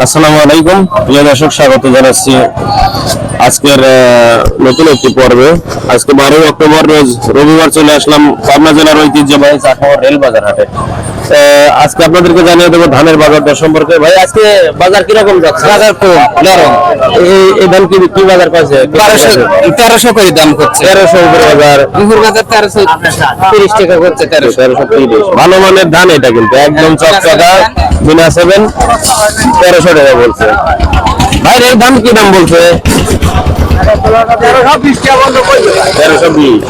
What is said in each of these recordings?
আসসালামু আলাইকুম প্রিয় দর্শক, স্বাগত জানাচ্ছি আজকের নতুন একটি পর্বে। আজকে 12 অক্টোবর রোজ রবিবার চলে আসলাম পাবনা জেলার ঐতিহ্যবাহী চাটমোহর রেল বাজার হাটে। আজকে আপনাদেরকে জানিয়ে দেবো ধানের বাজার দর সম্পর্কে। ভাই, আজকে বাজার কিরকম যাচ্ছে? বাজার কম, নরম। এই ধান কি বিক্রি বাজার পাইছে 1300 করে দাম করছে। 1300 উপরে বাজার, উপর বাজার 1330 টাকা করছে। 1330 ভালো মানের ধান, এটা কিন্তু একদম চকচকা বিনা 7 1300 টাকা বলছে। ভাই, এই ধান কি দাম বলছে? 1320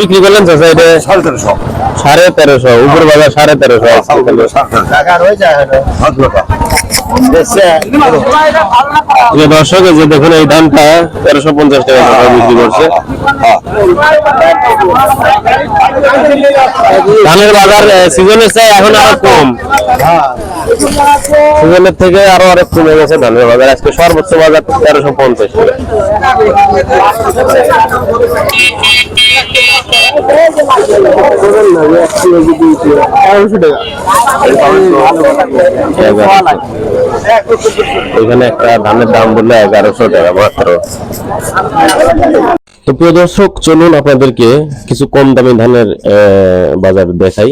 বিক্রি করলেন চাচা? এটা 1350 উপর বাজার 1350। দর্শক, যে দেখুন এই ধানটা 1350 টাকা বিক্রি করছে। ধানের বাজার সিজনের চাই এখন আরো কম, সিজনের থেকে আরো অনেক কমে গেছে ধানের বাজার। আজকে সর্বোচ্চ বাজার 1350 টাকা। এখানে একটা ধানের দাম বললে 1100 টাকা মাত্র। তো প্রিয় দর্শক, চলুন আপনাদেরকে কিছু কম দামি ধানের বাজার দেখাই,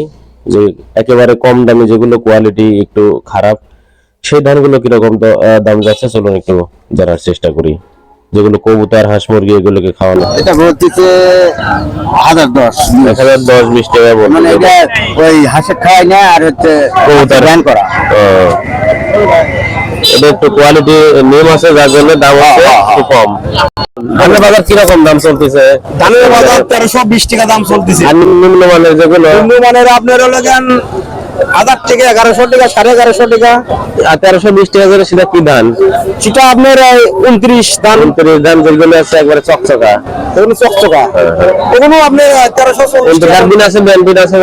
যে একেবারে কম দামি যেগুলো কোয়ালিটি একটু খারাপ সেই ধানগুলো কিরকম দাম যাচ্ছে চলুন একটু জানার চেষ্টা করি। যেগুলো কবুতর, হাঁস, মুরগি এগুলোকে খাওয়ানো, এটা বলতেছে 1010 20 টাকা বলছে। মানে এটা ওই হাঁসের খাওয়াই না, আর হচ্ছে কবুতর ব্যান করা। এটা একটু কোয়ালিটি নেম আছে, যার জন্য দাম হচ্ছে একটু কম। ধানের বাজার কিরকম দাম চলতেছে? ধানের বাজার 1320 টাকা দাম চলতেছে। আর নিম্নমানের যেগুলো, নিম্নমানের আপনার হলো গান 1000 থেকে 1100 টাকা, 1150 টাকা। আর 1320 টাকা করে সেটা কি ধান? সেটা আপনার 29 ধান। 29 ধান যেগুলো আছে একবারে চকচকা, এগুলো চকচকা, এগুলো আপনার 1340 টাকা। দিন আছে দিন আছে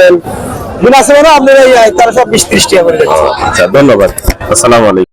দিন আছে মানে আপনার 1320-30 টাকা করে যাচ্ছে। আচ্ছা, ধন্যবাদ। আসসালামু আলাইকুম।